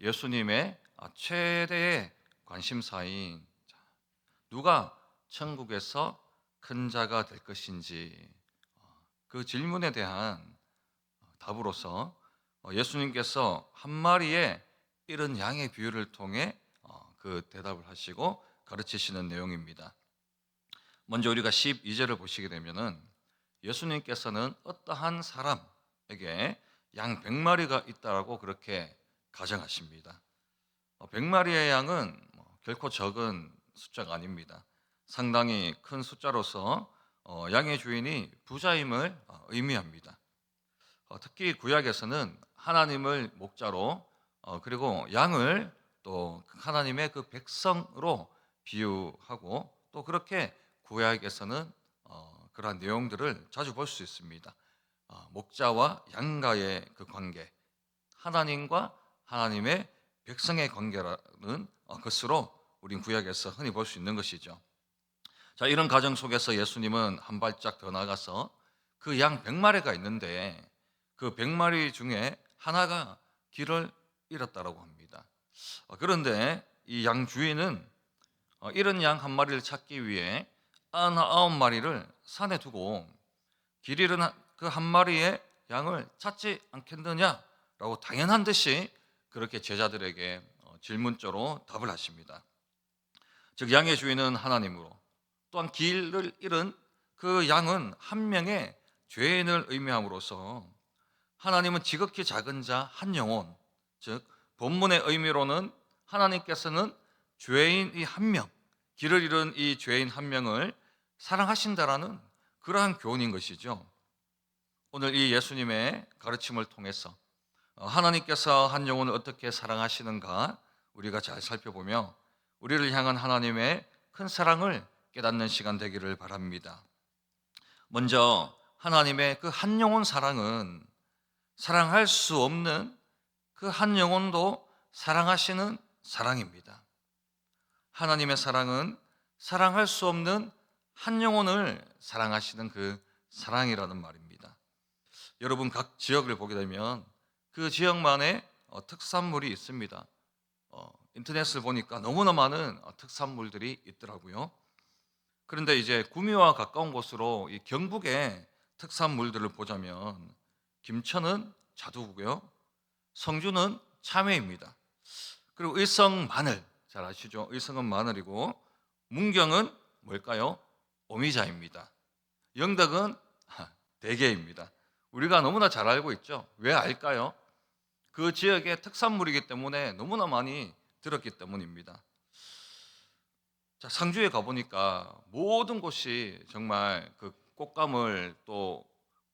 예수님의 최대의 관심사인 누가 천국에서 큰 자가 될 것인지 그 질문에 대한 답으로서 예수님께서 한 마리의 이른 양의 비유를 통해 그 대답을 하시고 가르치시는 내용입니다. 먼저 우리가 12절을 보시게 되면은 예수님께서는 어떠한 사람에게 양 100마리가 있다라고 그렇게 가정하십니다. 100마리의 양은 결코 적은 숫자가 아닙니다. 상당히 큰 숫자로서 양의 주인이 부자임을 의미합니다. 특히 구약에서는 하나님을 목자로 그리고 양을 또 하나님의 그 백성으로 비유하고 또 그렇게 구약에서는 그러한 내용들을 자주 볼 수 있습니다. 목자와 양과의 그 관계, 하나님과 하나님의 백성의 관계라는 것으로 우린 구약에서 흔히 볼 수 있는 것이죠. 자, 이런 가정 속에서 예수님은 한 발짝 더 나가서 그 양 100마리가 있는데 그 100마리 중에 하나가 길을 잃었다라고 합니다. 그런데 이 양 주인은 잃은 양 한 마리를 찾기 위해 99마리를 산에 두고 길 잃은 그 한 마리의 양을 찾지 않겠느냐라고 당연한 듯이 그렇게 제자들에게 질문조로 답을 하십니다. 즉 양의 주인은 하나님으로 또한 길을 잃은 그 양은 한 명의 죄인을 의미함으로써 하나님은 지극히 작은 자 한 영혼, 즉 본문의 의미로는 하나님께서는 죄인 이 한 명, 길을 잃은 이 죄인 한 명을 사랑하신다라는 그러한 교훈인 것이죠. 오늘 이 예수님의 가르침을 통해서 하나님께서 한 영혼을 어떻게 사랑하시는가 우리가 잘 살펴보며 우리를 향한 하나님의 큰 사랑을 깨닫는 시간 되기를 바랍니다. 먼저 하나님의 그 한 영혼 사랑은 사랑할 수 없는 그 한 영혼도 사랑하시는 사랑입니다. 하나님의 사랑은 사랑할 수 없는 한 영혼을 사랑하시는 그 사랑이라는 말입니다. 여러분 각 지역을 보게 되면 그 지역만의 특산물이 있습니다. 인터넷을 보니까 너무나 많은 특산물들이 있더라고요. 그런데 이제 구미와 가까운 곳으로 이 경북의 특산물들을 보자면 김천은 자두고요, 성주는 참외입니다. 그리고 의성 마늘 잘 아시죠? 의성은 마늘이고 문경은 뭘까요? 오미자입니다. 영덕은 대게입니다. 우리가 너무나 잘 알고 있죠. 왜 알까요? 그 지역의 특산물이기 때문에 너무나 많이 들었기 때문입니다. 자, 상주에 가보니까 모든 곳이 정말 그 꽃감을 또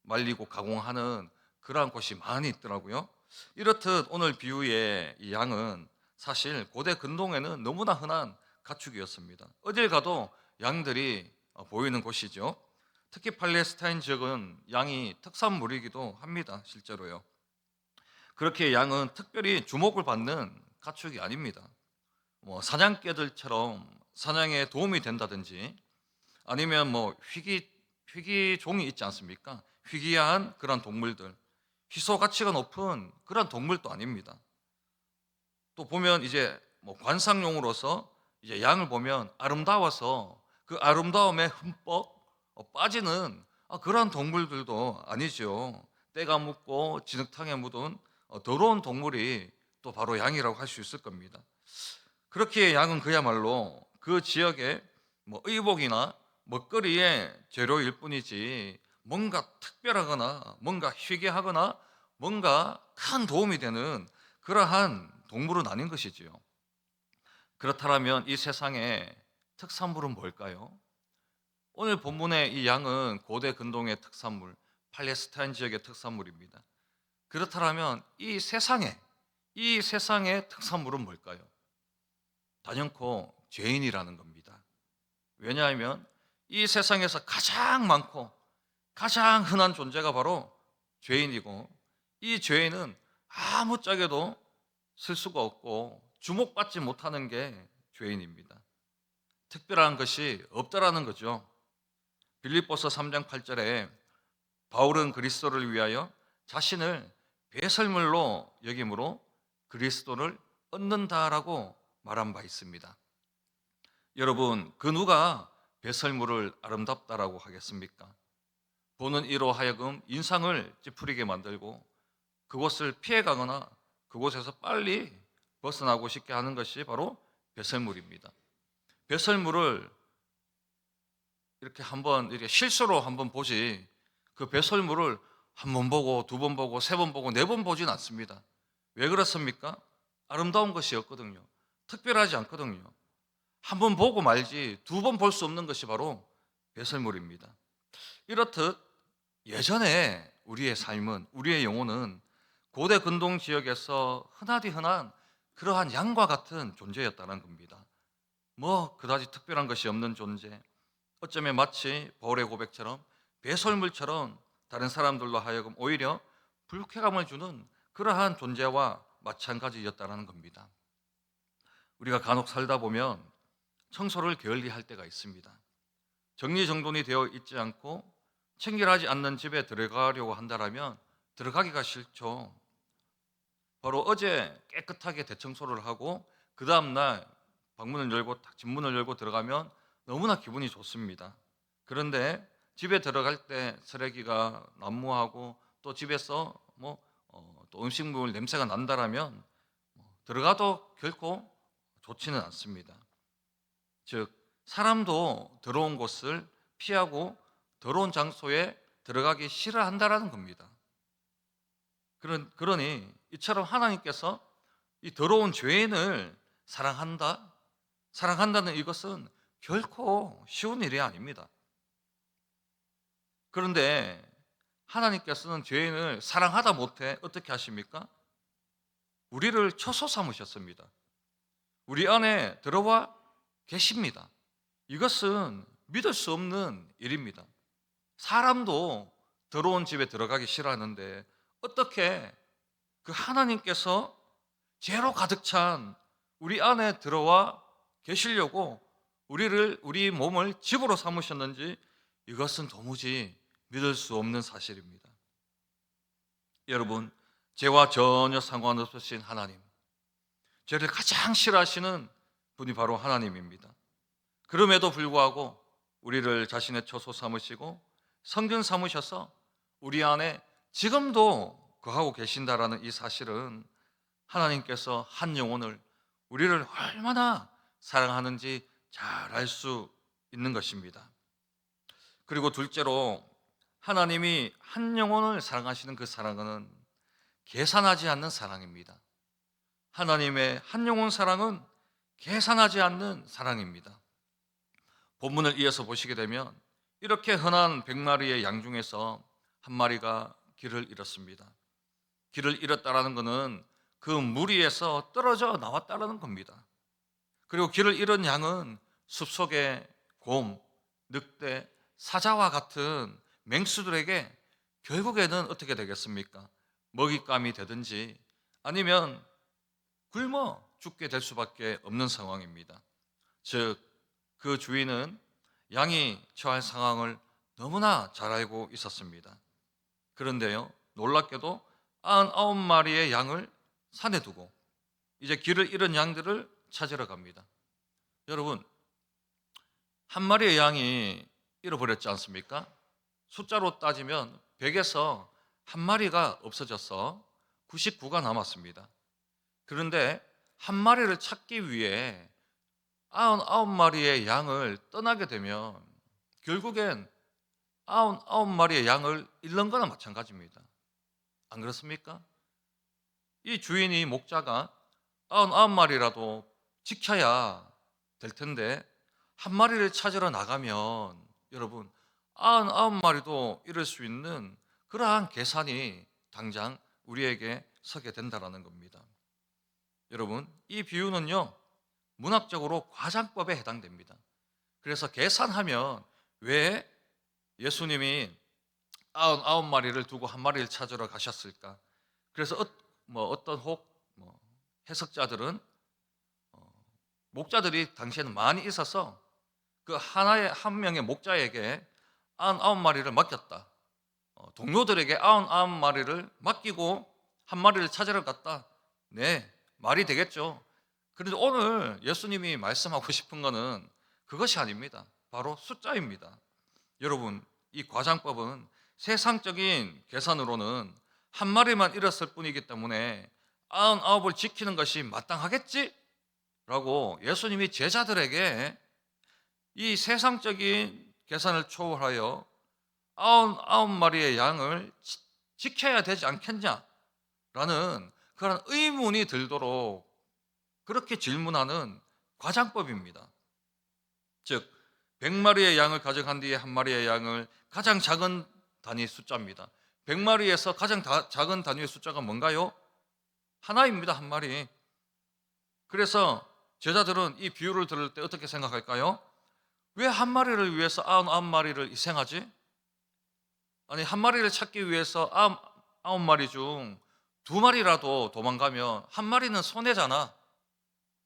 말리고 가공하는 그러한 곳이 많이 있더라고요. 이렇듯 오늘 비유의 이 양은 사실 고대 근동에는 너무나 흔한 가축이었습니다. 어딜 가도 양들이 보이는 곳이죠. 특히 팔레스타인 지역은 양이 특산물이기도 합니다. 실제로요. 그렇게 양은 특별히 주목을 받는 가축이 아닙니다. 사냥개들처럼 사냥에 도움이 된다든지 아니면 희귀종이 있지 않습니까? 희귀한 그런 동물들, 희소 가치가 높은 그런 동물도 아닙니다. 또 보면 이제 관상용으로서 이제 양을 보면 아름다워서 그 아름다움에 흠뻑 빠지는 그런 동물들도 아니죠. 때가 묻고 진흙탕에 묻은 더러운 동물이 또 바로 양이라고 할 수 있을 겁니다. 그렇게 양은 그야말로 그 지역의 의복이나 먹거리의 재료일 뿐이지 뭔가 특별하거나 뭔가 희귀하거나 뭔가 큰 도움이 되는 그러한 동물은 아닌 것이지요. 그렇다면 이 세상의 특산물은 뭘까요? 오늘 본문의 이 양은 고대 근동의 특산물, 팔레스타인 지역의 특산물입니다. 그렇다면 이 세상의 특산물은 뭘까요? 단연코 죄인이라는 겁니다. 왜냐하면 이 세상에서 가장 많고 가장 흔한 존재가 바로 죄인이고 이 죄인은 아무짝에도 쓸 수가 없고 주목받지 못하는 게 죄인입니다. 특별한 것이 없다라는 거죠. 빌립보서 3장 8절에 바울은 그리스도를 위하여 자신을 배설물로 여김으로 그리스도를 얻는다라고 말한 바 있습니다. 여러분, 그 누가 배설물을 아름답다라고 하겠습니까? 보는 이로 하여금 인상을 찌푸리게 만들고 그곳을 피해가거나 그곳에서 빨리 벗어나고 싶게 하는 것이 바로 배설물입니다. 배설물을 이렇게 실수로 한번 보지, 그 배설물을 한 번 보고 두 번 보고 세 번 보고 네 번 보진 않습니다. 왜 그렇습니까? 아름다운 것이었거든요. 특별하지 않거든요. 한 번 보고 말지 두 번 볼 수 없는 것이 바로 배설물입니다. 이렇듯 예전에 우리의 삶은, 우리의 영혼은 고대 근동 지역에서 흔하디 흔한 그러한 양과 같은 존재였다는 겁니다. 뭐 그다지 특별한 것이 없는 존재, 어쩌면 마치 바울의 고백처럼 배설물처럼 다른 사람들로 하여금 오히려 불쾌감을 주는 그러한 존재와 마찬가지였다는 겁니다. 우리가 간혹 살다 보면 청소를 게을리할 때가 있습니다. 정리정돈이 되어 있지 않고 청결하지 않는 집에 들어가려고 한다면 들어가기가 싫죠. 바로 어제 깨끗하게 대청소를 하고 그 다음날 방문을 열고 딱 집문을 열고 들어가면 너무나 기분이 좋습니다. 그런데 집에 들어갈 때 쓰레기가 난무하고 또 집에서 또 음식물 냄새가 난다라면 들어가도 결코 좋지는 않습니다. 즉 사람도 더러운 곳을 피하고 더러운 장소에 들어가기 싫어한다라는 겁니다. 그러니 이처럼 하나님께서 이 더러운 죄인을 사랑한다는 이것은 결코 쉬운 일이 아닙니다. 그런데 하나님께서는 죄인을 사랑하다 못해 어떻게 하십니까? 우리를 처소 삼으셨습니다. 우리 안에 들어와 계십니다. 이것은 믿을 수 없는 일입니다. 사람도 더러운 집에 들어가기 싫어하는데 어떻게 그 하나님께서 죄로 가득 찬 우리 안에 들어와 계시려고 우리 몸을 집으로 삼으셨는지 이것은 도무지 믿을 수 없는 사실입니다. 여러분, 죄와 전혀 상관없으신 하나님, 죄를 가장 싫어하시는 분이 바로 하나님입니다. 그럼에도 불구하고 우리를 자신의 처소 삼으시고 성전 삼으셔서 우리 안에 지금도 거하고 계신다라는 이 사실은 하나님께서 한 영혼을, 우리를 얼마나 사랑하는지 잘 알 수 있는 것입니다. 그리고 둘째로 하나님이 한 영혼을 사랑하시는 그 사랑은 계산하지 않는 사랑입니다. 하나님의 한 영혼 사랑은 계산하지 않는 사랑입니다. 본문을 이어서 보시게 되면 이렇게 흔한 100마리의 양 중에서 한 마리가 길을 잃었습니다. 길을 잃었다라는 것은 그 무리에서 떨어져 나왔다라는 겁니다. 그리고 길을 잃은 양은 숲속의 곰, 늑대, 사자와 같은 맹수들에게 결국에는 어떻게 되겠습니까? 먹잇감이 되든지 아니면 굶어 죽게 될 수밖에 없는 상황입니다. 즉, 그 주인은 양이 처할 상황을 너무나 잘 알고 있었습니다. 그런데요, 놀랍게도 99마리의 양을 산에 두고 이제 길을 잃은 양들을 찾으러 갑니다. 여러분, 한 마리의 양이 잃어버렸지 않습니까? 숫자로 따지면 100에서 한 마리가 없어져서 99가 남았습니다. 그런데 한 마리를 찾기 위해 99마리의 양을 떠나게 되면 결국엔 99마리의 양을 잃는 거나 마찬가지입니다. 안 그렇습니까? 이 주인이, 목자가 99마리라도 지켜야 될 텐데 한 마리를 찾으러 나가면 여러분 99마리도 잃을 수 있는 그러한 계산이 당장 우리에게 서게 된다는 겁니다. 여러분, 이 비유는요 문학적으로 과장법에 해당됩니다. 그래서 계산하면 왜 예수님이 99마리를 두고 한 마리를 찾으러 가셨을까? 그래서 어떤 해석자들은 목자들이 당시에는 많이 있어서 그 한 명의 목자에게 99마리를 맡겼다. 동료들에게 99마리를 맡기고 한 마리를 찾으러 갔다. 네, 말이 되겠죠. 그런데 오늘 예수님이 말씀하고 싶은 것은 그것이 아닙니다. 바로 숫자입니다. 여러분, 이 과장법은 세상적인 계산으로는 한 마리만 잃었을 뿐이기 때문에 99을 지키는 것이 마땅하겠지? 라고 예수님이 제자들에게 이 세상적인 계산을 초월하여 99마리의 양을 지켜야 되지 않겠냐라는 그런 의문이 들도록 그렇게 질문하는 과장법입니다. 즉 100마리의 양을 가져간 뒤에 한 마리의 양을 가장 작은 단위 숫자입니다. 100마리에서 가장 작은 단위의 숫자가 뭔가요? 하나입니다. 한 마리. 그래서 제자들은 이 비유를 들을 때 어떻게 생각할까요? 왜 한 마리를 위해서 99마리를 희생하지? 아니 한 마리를 찾기 위해서 99마리 중 2마리라도 도망가면 한 마리는 손해잖아.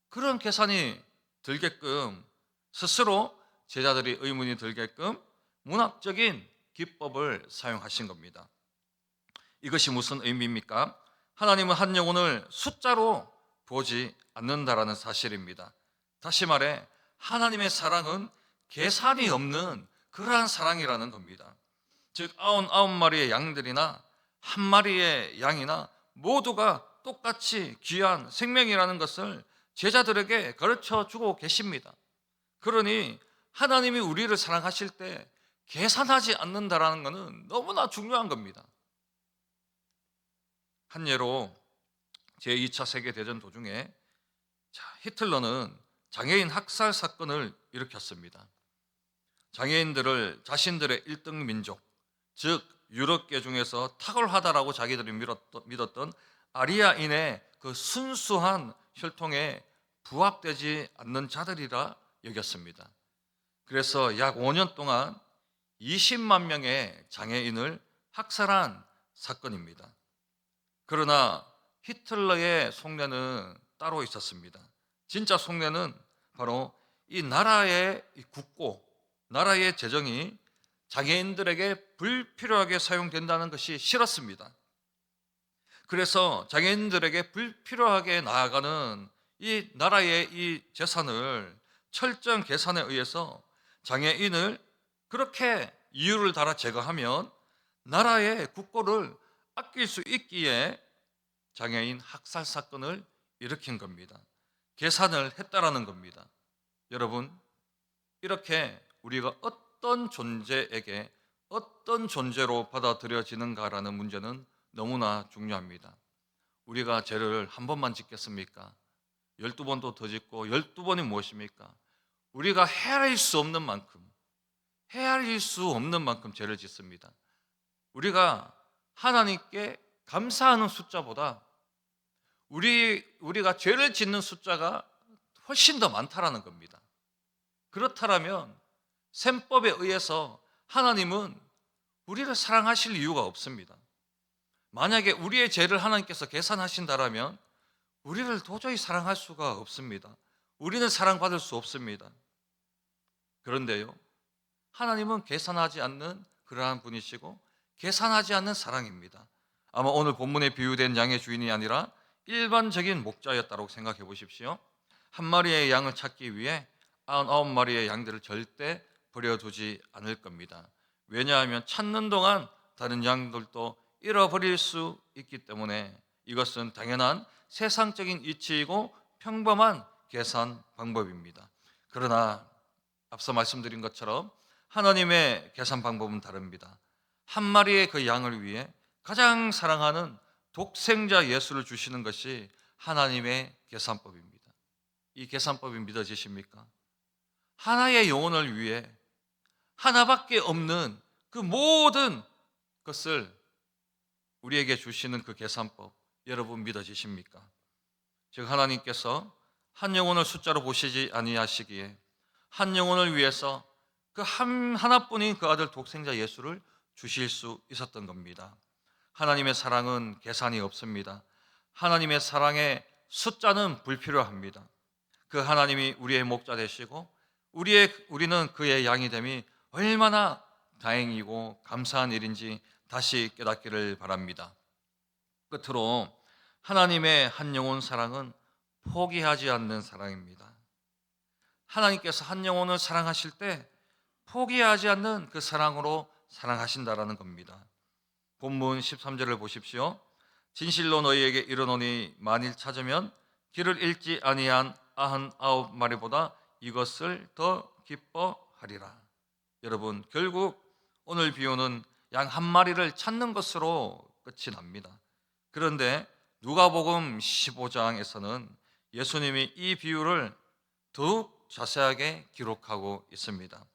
그런 계산이 들게끔 스스로 제자들이 의문이 들게끔 문학적인 기법을 사용하신 겁니다. 이것이 무슨 의미입니까? 하나님은 한 영혼을 숫자로 보지 않는다라는 사실입니다. 다시 말해 하나님의 사랑은 계산이 없는 그러한 사랑이라는 겁니다. 즉 99마리의 양들이나 한 마리의 양이나 모두가 똑같이 귀한 생명이라는 것을 제자들에게 가르쳐 주고 계십니다. 그러니 하나님이 우리를 사랑하실 때 계산하지 않는다라는 것은 너무나 중요한 겁니다. 한 예로 제2차 세계대전 도중에 히틀러는 장애인 학살 사건을 일으켰습니다. 장애인들을 자신들의 1등 민족, 즉 유럽계 중에서 탁월하다라고 자기들이 믿었던 아리아인의 그 순수한 혈통에 부합되지 않는 자들이라 여겼습니다. 그래서 약 5년 동안 20만 명의 장애인을 학살한 사건입니다. 그러나 히틀러의 속내는 따로 있었습니다. 진짜 속내는 바로 이 나라의 국고, 나라의 재정이 장애인들에게 불필요하게 사용된다는 것이 싫었습니다. 그래서 장애인들에게 불필요하게 나아가는 이 나라의 이 재산을 철저한 계산에 의해서 장애인을 그렇게 이유를 달아 제거하면 나라의 국고를 아낄 수 있기에 장애인 학살 사건을 일으킨 겁니다. 계산을 했다라는 겁니다. 여러분, 이렇게 우리가 어떤 존재에게 어떤 존재로 받아들여지는가라는 문제는 너무나 중요합니다. 우리가 죄를 한 번만 짓겠습니까? 12번도 더 짓고 12번이 무엇입니까? 우리가 헤아릴 수 없는 만큼 죄를 짓습니다. 우리가 하나님께 감사하는 숫자보다 우리가 죄를 짓는 숫자가 훨씬 더 많다라는 겁니다. 그렇다면 셈법에 의해서 하나님은 우리를 사랑하실 이유가 없습니다. 만약에 우리의 죄를 하나님께서 계산하신다라면 우리를 도저히 사랑할 수가 없습니다. 우리는 사랑받을 수 없습니다. 그런데요, 하나님은 계산하지 않는 그러한 분이시고 계산하지 않는 사랑입니다. 아마 오늘 본문에 비유된 양의 주인이 아니라 일반적인 목자였다고 생각해 보십시오. 한 마리의 양을 찾기 위해 99마리의 양들을 절대 버려두지 않을 겁니다. 왜냐하면 찾는 동안 다른 양들도 잃어버릴 수 있기 때문에 이것은 당연한 세상적인 이치이고 평범한 계산 방법입니다. 그러나 앞서 말씀드린 것처럼 하나님의 계산 방법은 다릅니다. 한 마리의 그 양을 위해 가장 사랑하는 독생자 예수를 주시는 것이 하나님의 계산법입니다. 이 계산법이 믿어지십니까? 하나의 영혼을 위해 하나밖에 없는 그 모든 것을 우리에게 주시는 그 계산법, 여러분 믿어지십니까? 즉 하나님께서 한 영혼을 숫자로 보시지 아니하시기에 한 영혼을 위해서 그 하나뿐인 그 아들 독생자 예수를 주실 수 있었던 겁니다. 하나님의 사랑은 계산이 없습니다. 하나님의 사랑의 숫자는 불필요합니다. 그 하나님이 우리의 목자 되시고 우리는 그의 양이 됨이 얼마나 다행이고 감사한 일인지 다시 깨닫기를 바랍니다. 끝으로 하나님의 한 영혼 사랑은 포기하지 않는 사랑입니다. 하나님께서 한 영혼을 사랑하실 때 포기하지 않는 그 사랑으로 사랑하신다라는 겁니다. 본문 13절을 보십시오. 진실로 너희에게 이르노니 만일 찾으면 길을 잃지 아니한 99마리보다 이것을 더 기뻐하리라. 여러분, 결국 오늘 비유는 양 한 마리를 찾는 것으로 끝이 납니다. 그런데 누가복음 15장에서는 예수님이 이 비유를 더욱 자세하게 기록하고 있습니다.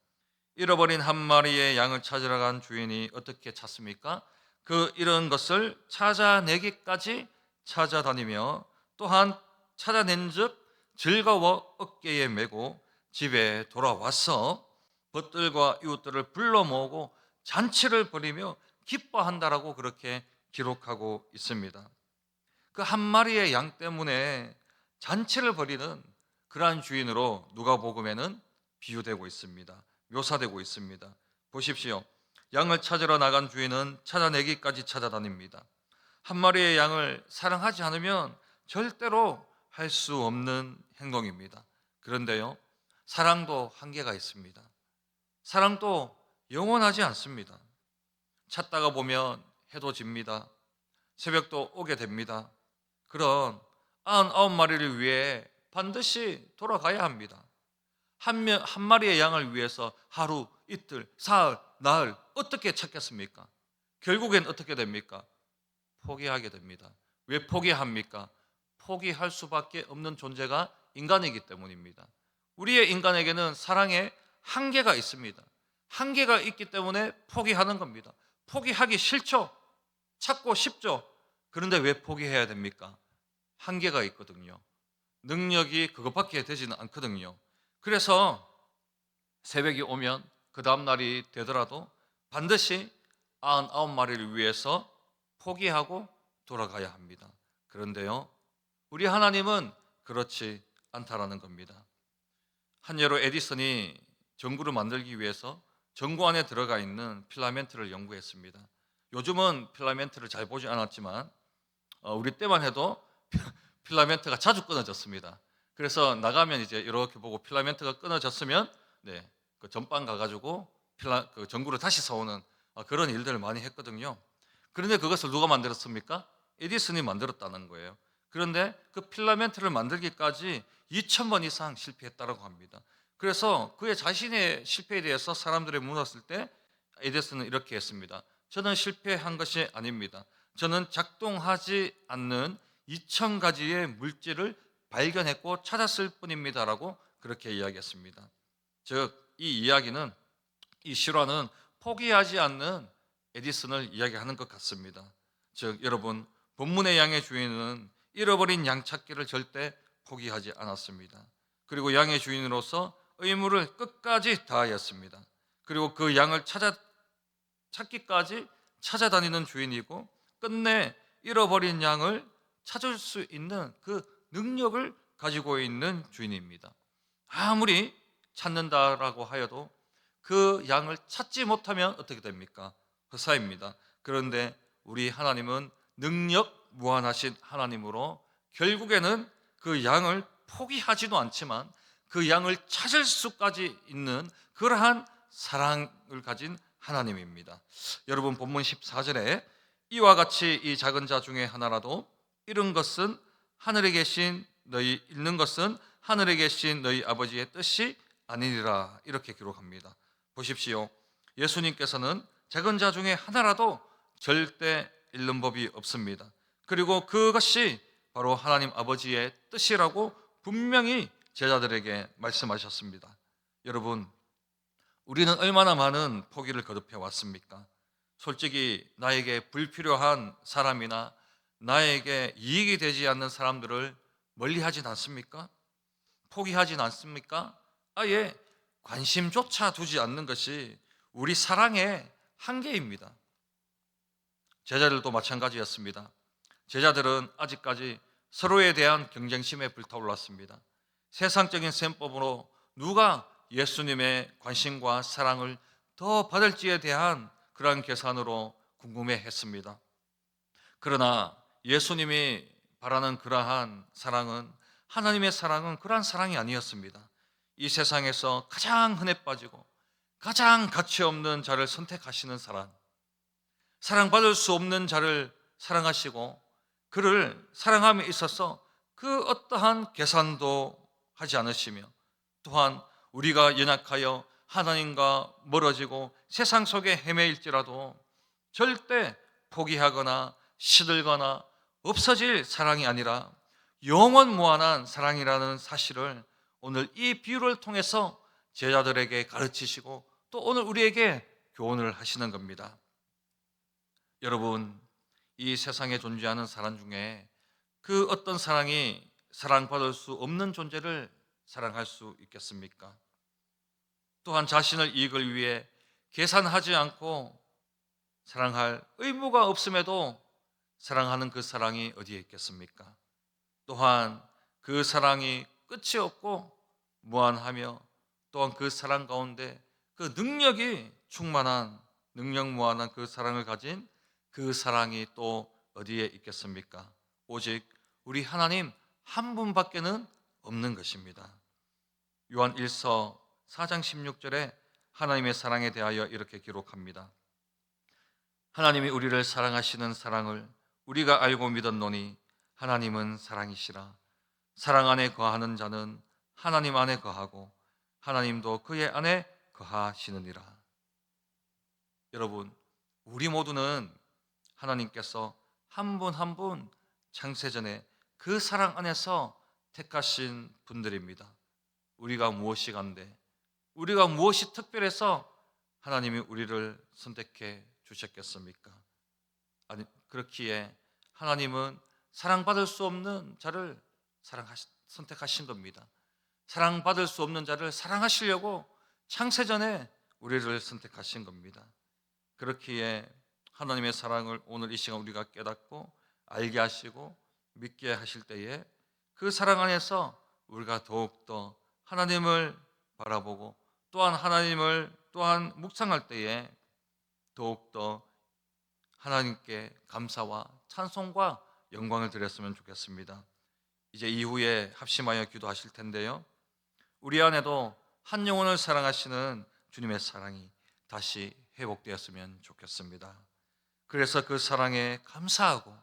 잃어버린 한 마리의 양을 찾으러 간 주인이 어떻게 찾습니까? 그 잃은 것을 찾아내기까지 찾아다니며 또한 찾아낸 즉 즐거워 어깨에 메고 집에 돌아와서 벗들과 이웃들을 불러 모으고 잔치를 벌이며 기뻐한다라고 그렇게 기록하고 있습니다. 그 한 마리의 양 때문에 잔치를 벌이는 그러한 주인으로 누가복음에는 비유되고 있습니다. 묘사되고 있습니다. 보십시오. 양을 찾으러 나간 주인은 찾아내기까지 찾아다닙니다. 한 마리의 양을 사랑하지 않으면 절대로 할 수 없는 행동입니다. 그런데요, 사랑도 한계가 있습니다. 사랑도 영원하지 않습니다. 찾다가 보면 해도 집니다. 새벽도 오게 됩니다. 그런 99마리를 위해 반드시 돌아가야 합니다. 한 마리의 양을 위해서 하루, 이틀, 사흘, 나흘 어떻게 찾겠습니까? 결국엔 어떻게 됩니까? 포기하게 됩니다. 왜 포기합니까? 포기할 수밖에 없는 존재가 인간이기 때문입니다. 우리의 인간에게는 사랑에 한계가 있습니다. 한계가 있기 때문에 포기하는 겁니다. 포기하기 싫죠? 찾고 싶죠? 그런데 왜 포기해야 됩니까? 한계가 있거든요. 능력이 그것밖에 되지는 않거든요. 그래서 새벽이 오면 그 다음 날이 되더라도 반드시 99마리를 위해서 포기하고 돌아가야 합니다. 그런데요, 우리 하나님은 그렇지 않다라는 겁니다. 한 예로 에디슨이 전구를 만들기 위해서 전구 안에 들어가 있는 필라멘트를 연구했습니다. 요즘은 필라멘트를 잘 보지 않았지만 우리 때만 해도 필라멘트가 자주 끊어졌습니다. 그래서 나가면 이제 이렇게 보고 필라멘트가 끊어졌으면 그 전방 가가지고 그 전구를 다시 사오는 그런 일들을 많이 했거든요. 그런데 그것을 누가 만들었습니까? 에디슨이 만들었다는 거예요. 그런데 그 필라멘트를 만들기까지 2000번 이상 실패했다고 합니다. 그래서 그의 자신의 실패에 대해서 사람들이 물었을 때 에디슨은 이렇게 했습니다. 저는 실패한 것이 아닙니다. 저는 작동하지 않는 2000가지의 물질을 발견했고 찾았을 뿐입니다라고 그렇게 이야기했습니다. 즉, 이 이야기는, 이 실화는 포기하지 않는 에디슨을 이야기하는 것 같습니다. 즉, 여러분, 본문의 양의 주인은 잃어버린 양 찾기를 절대 포기하지 않았습니다. 그리고 양의 주인으로서 의무를 끝까지 다하였습니다. 그리고 그 양을 찾기까지 찾아다니는 주인이고 끝내 잃어버린 양을 찾을 수 있는 그 능력을 가지고 있는 주인입니다. 아무리 찾는다라고 하여도 그 양을 찾지 못하면 어떻게 됩니까? 헛사입니다. 그런데 우리 하나님은 능력 무한하신 하나님으로 결국에는 그 양을 포기하지도 않지만 그 양을 찾을 수까지 있는 그러한 사랑을 가진 하나님입니다. 여러분, 본문 14절에 이와 같이 이 작은 자 중에 하나라도 잃은 것은 하늘에 계신 너희 잃는 것은 하늘에 계신 너희 아버지의 뜻이 아니리라 이렇게 기록합니다. 보십시오. 예수님께서는 작은 자 중에 하나라도 절대 잃는 법이 없습니다. 그리고 그것이 바로 하나님 아버지의 뜻이라고 분명히 제자들에게 말씀하셨습니다. 여러분, 우리는 얼마나 많은 포기를 거듭해 왔습니까? 솔직히 나에게 불필요한 사람이나 나에게 이익이 되지 않는 사람들을 멀리하진 않습니까? 포기하진 않습니까? 아예 관심조차 두지 않는 것이 우리 사랑의 한계입니다. 제자들도 마찬가지였습니다. 제자들은 아직까지 서로에 대한 경쟁심에 불타올랐습니다. 세상적인 셈법으로 누가 예수님의 관심과 사랑을 더 받을지에 대한 그러한 계산으로 궁금해했습니다. 그러나 예수님이 바라는 그러한 사랑은 하나님의 사랑은 그러한 사랑이 아니었습니다. 이 세상에서 가장 흔해 빠지고 가장 가치 없는 자를 선택하시는 사랑, 사랑받을 수 없는 자를 사랑하시고 그를 사랑함에 있어서 그 어떠한 계산도 하지 않으시며, 또한 우리가 연약하여 하나님과 멀어지고 세상 속에 헤매일지라도 절대 포기하거나 시들거나 없어질 사랑이 아니라 영원 무한한 사랑이라는 사실을 오늘 이 비유를 통해서 제자들에게 가르치시고 또 오늘 우리에게 교훈을 하시는 겁니다. 여러분, 이 세상에 존재하는 사람 중에 그 어떤 사랑이 사랑받을 수 없는 존재를 사랑할 수 있겠습니까? 또한 자신의 이익을 위해 계산하지 않고 사랑할 의무가 없음에도 사랑하는 그 사랑이 어디에 있겠습니까? 또한 그 사랑이 끝이 없고 무한하며 또한 그 사랑 가운데 그 능력이 충만한 능력 무한한 그 사랑을 가진 그 사랑이 또 어디에 있겠습니까? 오직 우리 하나님 한 분밖에는 없는 것입니다. 요한 1서 4장 16절에 하나님의 사랑에 대하여 이렇게 기록합니다. 하나님이 우리를 사랑하시는 사랑을 우리가 알고 믿었노니 하나님은 사랑이시라. 사랑 안에 거하는 자는 하나님 안에 거하고 하나님도 그의 안에 거하시느니라. 여러분, 우리 모두는 하나님께서 한 분 한 분 창세전에 그 사랑 안에서 택하신 분들입니다. 우리가 무엇이 간데, 우리가 무엇이 특별해서 하나님이 우리를 선택해 주셨겠습니까? 아니, 그렇기에 하나님은 사랑받을 수 없는 자를 선택하신 겁니다. 사랑받을 수 없는 자를 사랑하시려고 창세전에 우리를 선택하신 겁니다. 그렇기에 하나님의 사랑을 오늘 이 시간 우리가 깨닫고 알게 하시고 믿게 하실 때에 그 사랑 안에서 우리가 더욱더 하나님을 바라보고 또한 하나님을 또한 묵상할 때에 더욱더 하나님께 감사와 찬송과 영광을 드렸으면 좋겠습니다. 이제 이후에 합심하여 기도하실 텐데요, 우리 안에도 한 영혼을 사랑하시는 주님의 사랑이 다시 회복되었으면 좋겠습니다. 그래서 그 사랑에 감사하고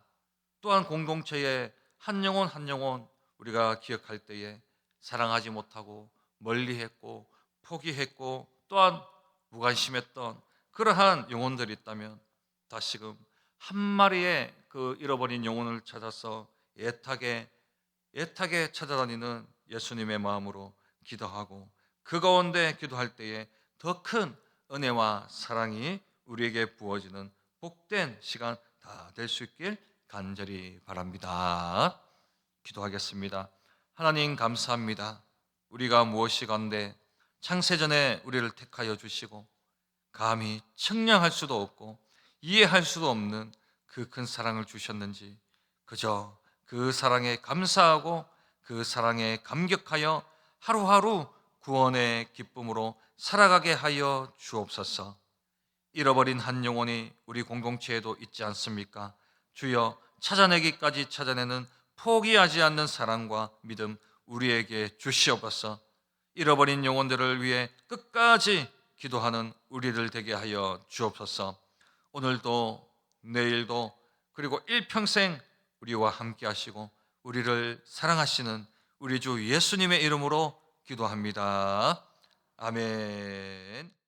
또한 공동체의 한 영혼 한 영혼 우리가 기억할 때에 사랑하지 못하고 멀리했고 포기했고 또한 무관심했던 그러한 영혼들이 있다면 다시금 한 마리의 그 잃어버린 영혼을 찾아서 애타게 찾아다니는 예수님의 마음으로 기도하고 그 가운데 기도할 때에 더 큰 은혜와 사랑이 우리에게 부어지는 복된 시간 다 될 수 있길 간절히 바랍니다. 기도하겠습니다. 하나님 감사합니다. 우리가 무엇이 간데 창세전에 우리를 택하여 주시고 감히 측량할 수도 없고 이해할 수도 없는 그 큰 사랑을 주셨는지 그저 그 사랑에 감사하고 그 사랑에 감격하여 하루하루 구원의 기쁨으로 살아가게 하여 주옵소서. 잃어버린 한 영혼이 우리 공동체에도 있지 않습니까? 주여, 찾아내기까지 찾아내는 포기하지 않는 사랑과 믿음 우리에게 주시옵소서. 잃어버린 영혼들을 위해 끝까지 기도하는 우리들 되게 하여 주옵소서. 오늘도 내일도 그리고 일평생 우리와 함께 하시고 우리를 사랑하시는 우리 주 예수님의 이름으로 기도합니다. 아멘.